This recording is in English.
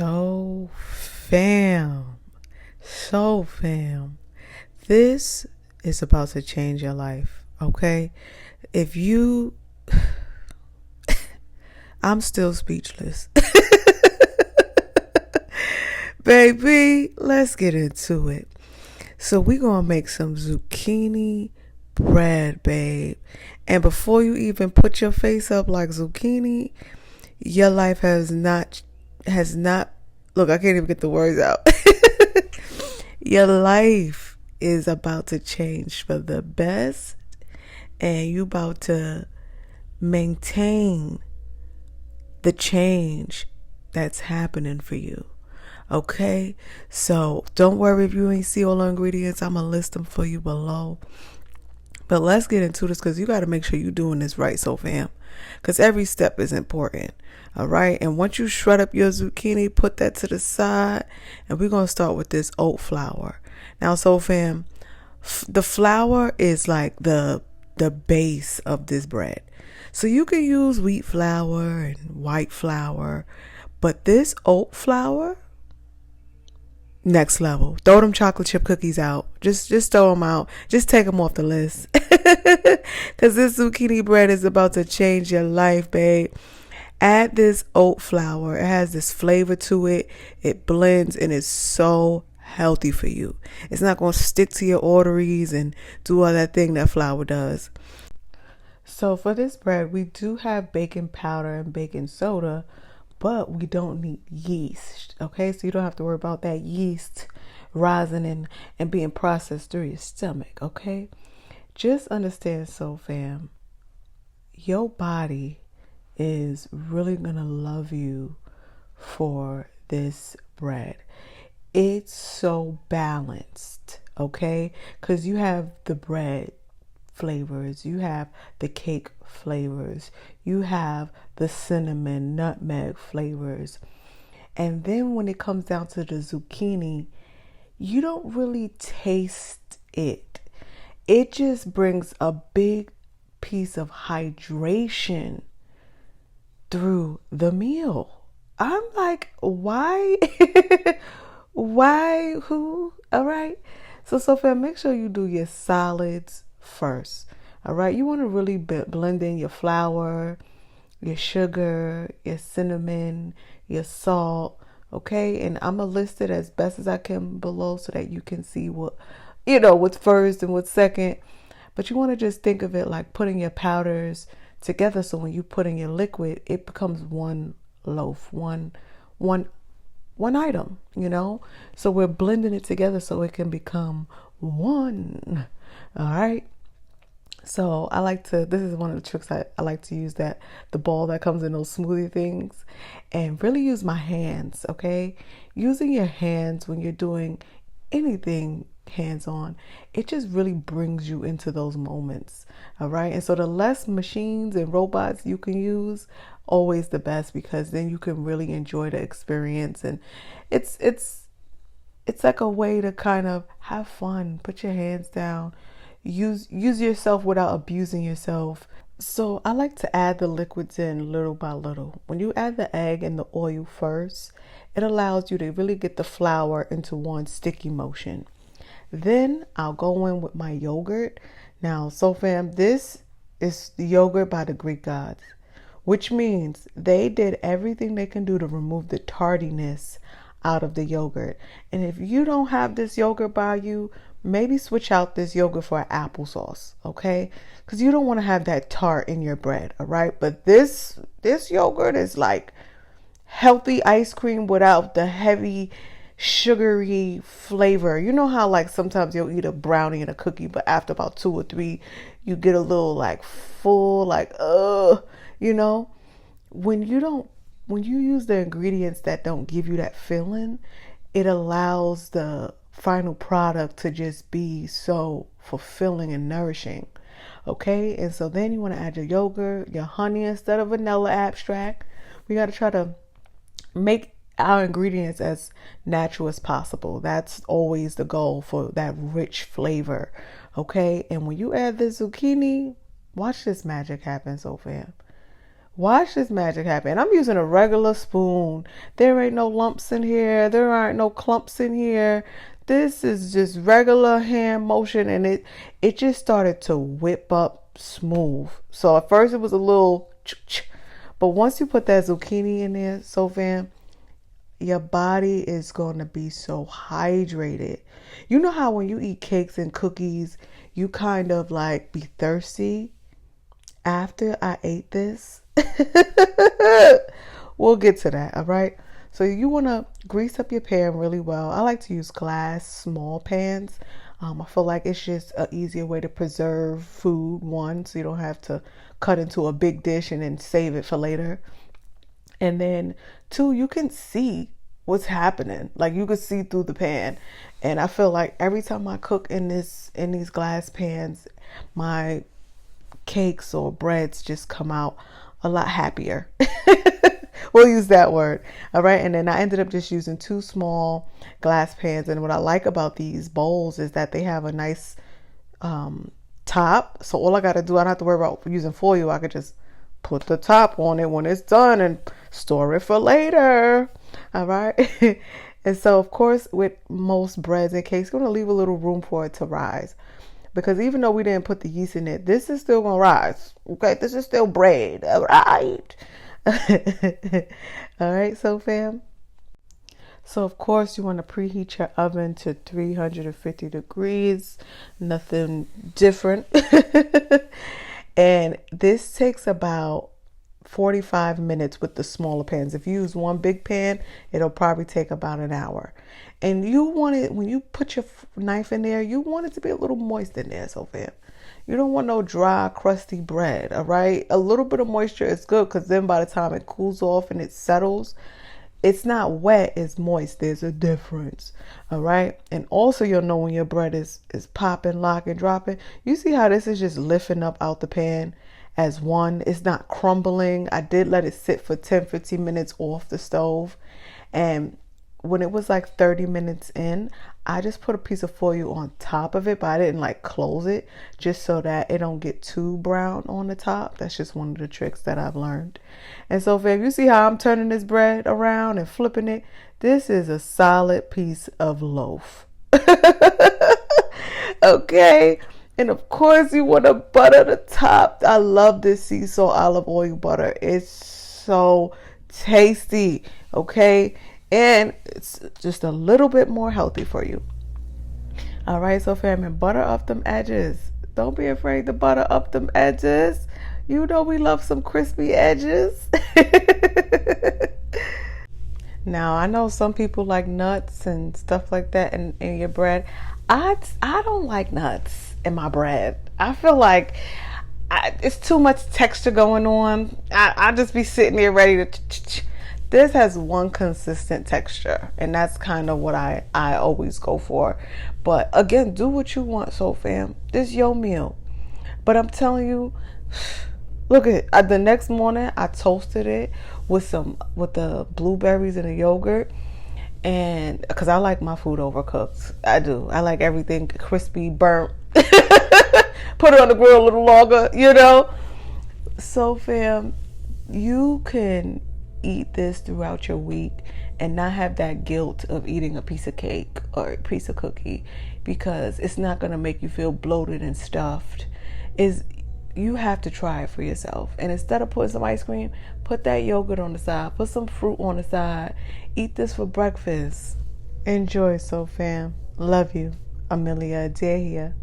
So, fam, so, fam, this is about to change your life, okay? If you, I'm still speechless. Baby, let's get into it. So, we're going to make some zucchini bread, babe. And before you even put your face up like zucchini, your life has not, look, I can't even get the words out. Your life is about to change for the best, and you about to maintain the change that's happening for you. Okay? So don't worry if you ain't see all the ingredients. I'm going to list them for you below. But let's get into this because you got to make sure you're doing this right, so fam. Because every step is important. All right. And once you shred up your zucchini, put that to the side. And we're going to start with this oat flour. Now, so fam, the flour is like the base of this bread. So you can use wheat flour and white flour. But this oat flour, next level. Throw them chocolate chip cookies out. Just throw them out. Just take them off the list. Because this zucchini bread is about to change your life, babe. Add this oat flour. It has this flavor to it. It blends and it's so healthy for you. It's not going to stick to your arteries and do all that thing that flour does. So for this bread, we do have baking powder and baking soda, but we don't need yeast. Okay, so you don't have to worry about that yeast rising and being processed through your stomach. Okay, just understand, so fam, your body is really gonna love you for this bread. It's so balanced, okay? Because you have the bread flavors, you have the cake flavors, you have the cinnamon, nutmeg flavors. And then when it comes down to the zucchini, you don't really taste it. It just brings a big piece of hydration through the meal. I'm like, why? Why? Who? All right. So Sophia, make sure you do your solids first. All right. You want to really blend in your flour, your sugar, your cinnamon, your salt. Okay. And I'm going to list it as best as I can below so that you can see what's first and what's second. But you want to just think of it like putting your powders together, so when you put in your liquid, it becomes one loaf, one item, so we're blending it together so it can become one. All right. So this is one of the tricks I like to use, that the ball that comes in those smoothie things, and really use my hands. Okay, using your hands when you're doing anything hands-on, it just really brings you into those moments. All right. And so the less machines and robots you can use, always the best, because then you can really enjoy the experience. And it's like a way to kind of have fun. Put your hands down, use yourself without abusing yourself. So I like to add the liquids in little by little. When you add the egg and the oil first, it allows you to really get the flour into one sticky motion. Then I'll go in with my yogurt. Now, so fam, this is the yogurt by the Greek gods, which means they did everything they can do to remove the tardiness out of the yogurt. And if you don't have this yogurt by you, maybe switch out this yogurt for applesauce, okay? Because you don't want to have that tart in your bread, all right? But this yogurt is like healthy ice cream without the heavy sugary flavor. You know how like sometimes you'll eat a brownie and a cookie, but after about 2 or 3 you get a little like full, like when you use the ingredients that don't give you that feeling, it allows the final product to just be so fulfilling and nourishing. Okay, and so then you want to add your yogurt, your honey instead of vanilla extract. We got to try to make our ingredients as natural as possible. That's always the goal, for that rich flavor. Okay, and when you add the zucchini, watch this magic happen, so fam. Watch this magic happen. I'm using a regular spoon. There ain't no lumps in here. There aren't no clumps in here. This is just regular hand motion, and it just started to whip up smooth. So at first it was a little, but once you put that zucchini in there, so fam, your body is going to be so hydrated. You know how when you eat cakes and cookies, you kind of like be thirsty? After I ate this, we'll get to that, all right? So you want to grease up your pan really well. I like to use glass small pans. I feel like it's just an easier way to preserve food, one, so you don't have to cut into a big dish and then save it for later. And then two, you can see what's happening. Like you can see through the pan. And I feel like every time I cook in these glass pans, my cakes or breads just come out a lot happier. We'll use that word. All right. And then I ended up just using 2 small glass pans. And what I like about these bowls is that they have a nice top. So all I got to do, I don't have to worry about using foil. I could just put the top on it when it's done and store it for later. All right. And so, of course, with most breads and cakes, you're going to leave a little room for it to rise. Because even though we didn't put the yeast in it, this is still going to rise. Okay, this is still bread. All right. All right, so fam. So, of course, you want to preheat your oven to 350 degrees. Nothing different. And this takes about 45 minutes with the smaller pans. If you use one big pan, it'll probably take about an hour. And you want it, when you put your knife in there, you want it to be a little moist in there, so fam. You don't want no dry, crusty bread, all right? A little bit of moisture is good because then by the time it cools off and it settles, it's not wet, it's moist. There's a difference, all right? And also you'll know when your bread is popping, locking, dropping. You see how this is just lifting up out the pan as one. It's not crumbling. I did let it sit for 10-15 minutes off the stove. And when it was like 30 minutes in, I just put a piece of foil on top of it, but I didn't like close it just so that it don't get too brown on the top. That's just one of the tricks that I've learned. And so if you see how I'm turning this bread around and flipping it, this is a solid piece of loaf. Okay. And of course you want to butter the top. I love this sea salt olive oil butter. It's so tasty. Okay. And it's just a little bit more healthy for you. All right, so family, butter up them edges. Don't be afraid to butter up them edges. You know we love some crispy edges. Now, I know some people like nuts and stuff like that in your bread. I don't like nuts in my bread. I feel like it's too much texture going on. I just be sitting there ready to... This has one consistent texture, and that's kind of what I always go for. But again, do what you want, so fam. This is your meal. But I'm telling you, look at it. The next morning I toasted it with the blueberries and the yogurt, and because I like my food overcooked. I do. I like everything crispy, burnt. Put it on the grill a little longer, you know. So fam, you can eat this throughout your week and not have that guilt of eating a piece of cake or a piece of cookie, because it's not going to make you feel bloated and stuffed. You have to try it for yourself. And instead of putting some ice cream, put that yogurt on the side, put some fruit on the side, eat this for breakfast. Enjoy, so fam. Love you. Amelia Adair here.